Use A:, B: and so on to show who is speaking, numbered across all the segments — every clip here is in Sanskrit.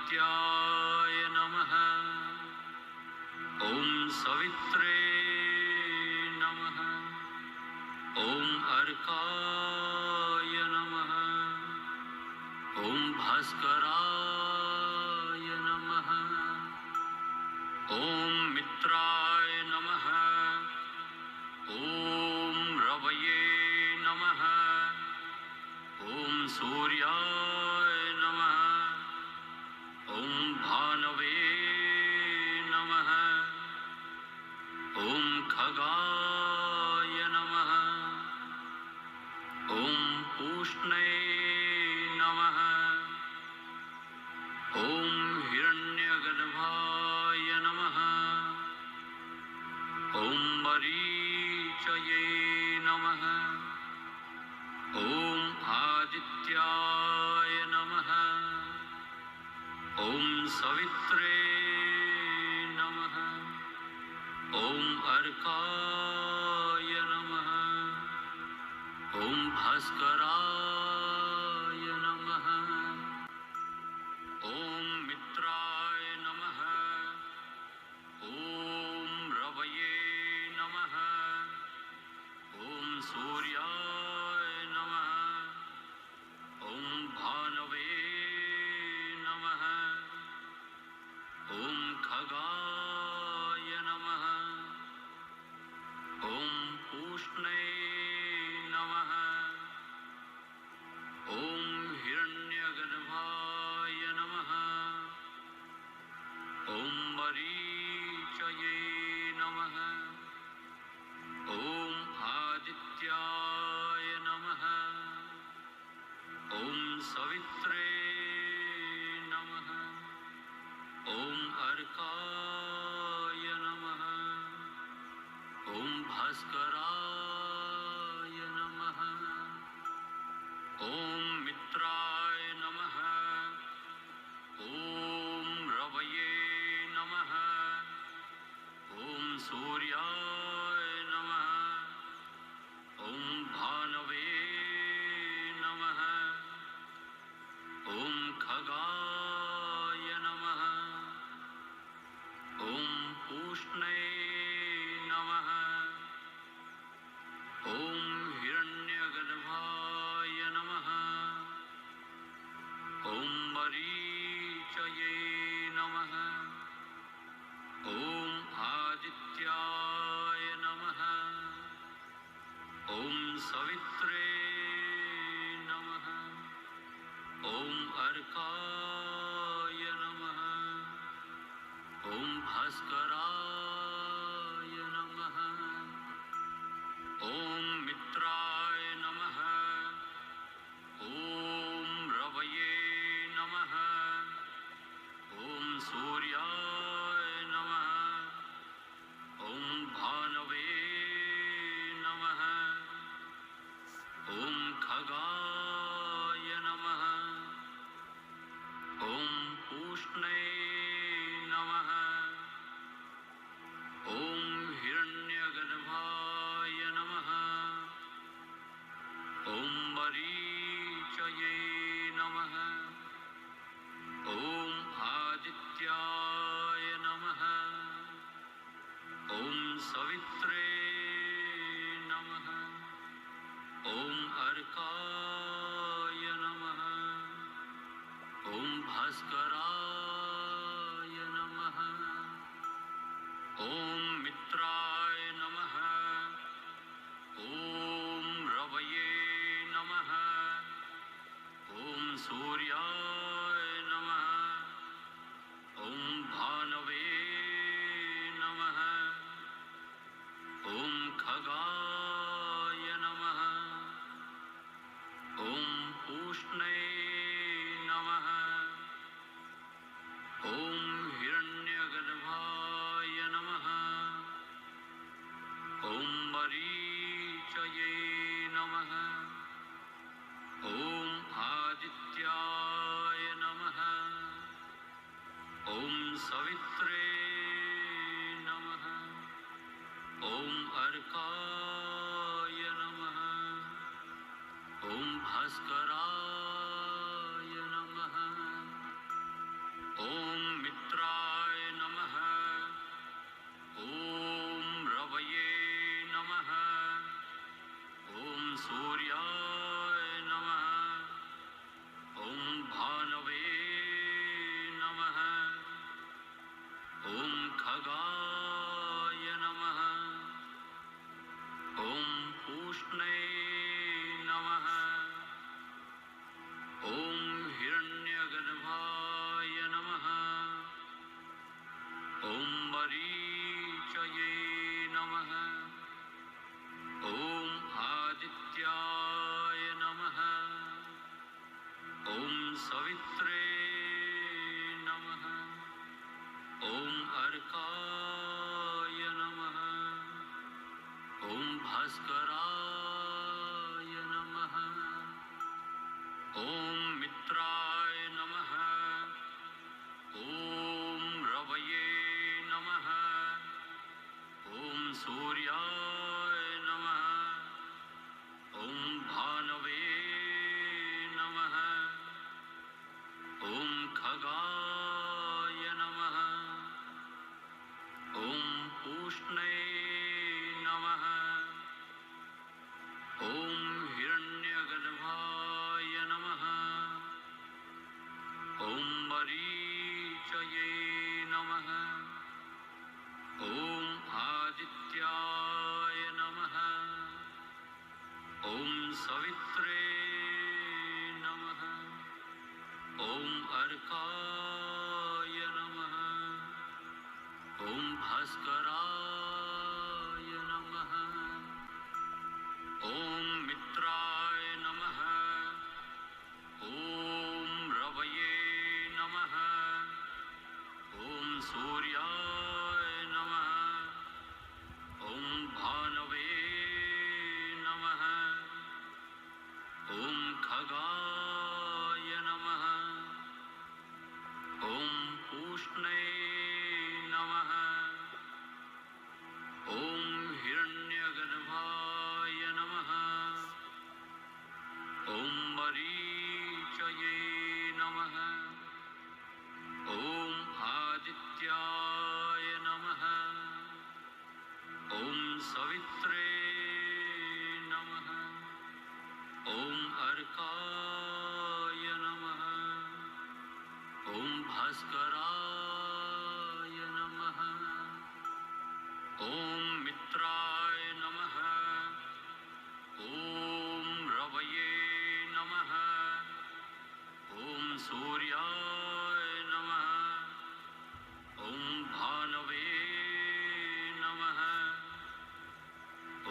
A: आदित्याय नमः। ॐ सवित्रे नमः। ॐ अर्काय नमः। ॐ भास्कराय नमः। ॐ मित्राय नमः। ॐ रवये नमः। ॐ सूर्याय नमः। ॐ भानवे नमः। ॐ खगाय नमः। ॐ पूष्णे नमः। ॐ हिरण्यगर्भाय नमः। ॐ मरीचये नमः। ॐ आदित्याय नमः। ॐ सवित्रे नमः। ॐ अर्काय नमः। ॐ भास्कराय नमः। ॐ मित्राय नमः। ॐ रवये नमः। ॐ सूर्याय नमः। ॐ भानवे नमः। ॐ खगाय नमः। ॐ पूष्णे नमः। ॐ हिरण्यगर्भाय नमः। ॐ मरीचये नमः। ॐ आदित्याय नमः। ॐ सवित्रे नमः। ॐ अर्काय नमः। ॐ भास्कराय नमः। ॐ मित्राय नमः। ॐ रवये नमः। ॐ सूर्याय नमः। ॐ भानवे नमः। ॐ खगाय नमः। ॐ पूष्णे नमः। ॐ हिरण्यगर्भाय नमः। ॐ मरीचये नमः। ॐ आदित्याय नमः। ॐ सवित्रे नमः। ॐ अर्काय नमः। ॐ भास्कराय नमः। ॐ मित्राय नमः। ॐ रवये नमः। ॐ सूर्याय नमः। ॐ भानवे नमः। ॐ खगाय नमः। ॐ पूष्णे नमः। ॐ हिरण्यगर्भाय नमः। ॐ मरीचये नमः। ॐ आदित्याय नमः। ॐ सवित्रे नमः। ॐ अर्काय नमः। ॐ भास्कराय नमः। ॐ मित्राय नमः। ॐ रवये नमः। ॐ सूर्याय नमः। ॐ भानवे नमः। ॐ खगाय नमः। ॐ पूष्णे नमः। ॐ हिरण्यगर्भाय नमः। ॐ मरीचये नमः। ॐ आदित्याय नमः। ॐ सवित्रे नमः। ॐ अर्काय नमः। ॐ भास्कराय नमः। ॐ भास्कराय नमः। ॐ मित्राय नमः। ॐ रवये नमः। ॐ सूर्याय नमः। ॐ भानवे नमः। ॐ खगाय नमः। ॐ पूष्णे नमः। ॐ हिरण्यगर्भाय नमः। ॐ मरीचये नमः। ॐ आदित्याय नमः। ॐ सवित्रे नमः। ॐ अर्काय नमः। ॐ भास्कराय नमः। ॐ मित्राय नमः। ॐ रवये नमः। ॐ सूर्याय नमः। ॐ भानवे नमः। ॐ खगाय नमः। ॐ पूष्णे नमः। ॐ हिरण्यगर्भाय नमः। ॐ मरीचये नमः। ॐ आदित्याय नमः। ॐ सवित्रे नमः। ॐ अर्काय नमः। ॐ भास्कराय नमः। ॐ मित्राय नमः। ॐ रवये नमः। ॐ सूर्याय नमः। ॐ भानवे नमः।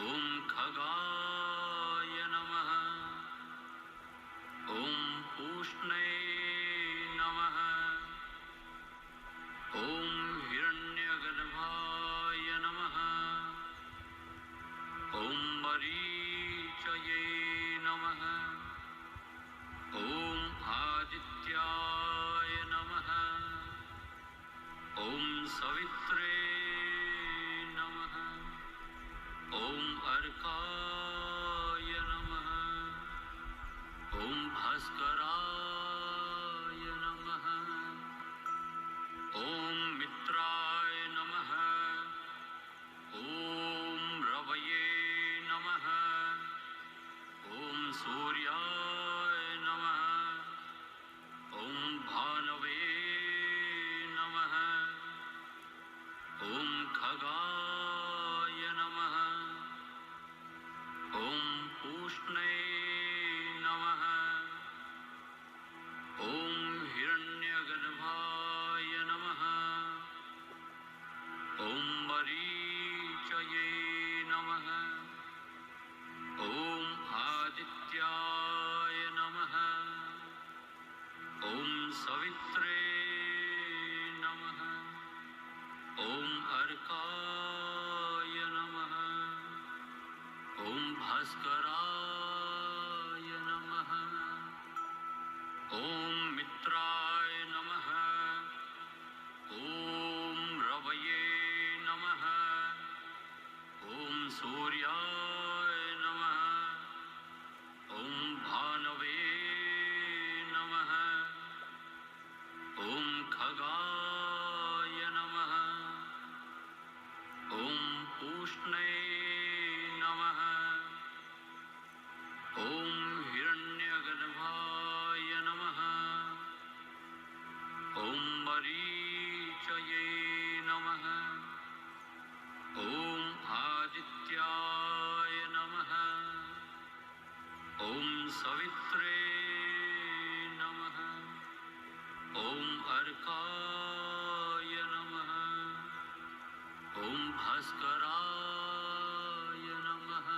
A: ॐ खगाय नमः। ॐ पूष्णे नमः। ॐ हिरण्यगर्भाय नमः। ॐ मरीचये नमः। ॐ आदित्याय नमः। ॐ सवित्रे नमः। ॐ अर्काय नमः। ॐ भास्कराय नमः। ॐ मित्राय नमः। ॐ रवये नमः। ॐ सूर्याय नमः। ॐ भानवे नमः। ॐ खगाय नमः। ॐ पूष्णे नमः। ॐ हिरण्यगर्भाय नमः। ॐ मरीचये नमः। ॐ आदित्याय नमः। ॐ सवित्रे नमः। ॐ अर्काय नमः। ॐ भास्कराय नमः। ॐ मित्राय नमः। ॐ रवये नमः। ॐ सूर्याय नमः। ॐ भानवे नमः। ॐ खगाय नमः। ॐ पूष्णे नमः। ॐ हिरण्यगर्भाय नमः। ॐ मरीचये नमः। ॐ आदित्याय नमः। ॐ सवित्रे नमः। ॐ अर्काय नमः। ॐ भास्कराय नमः।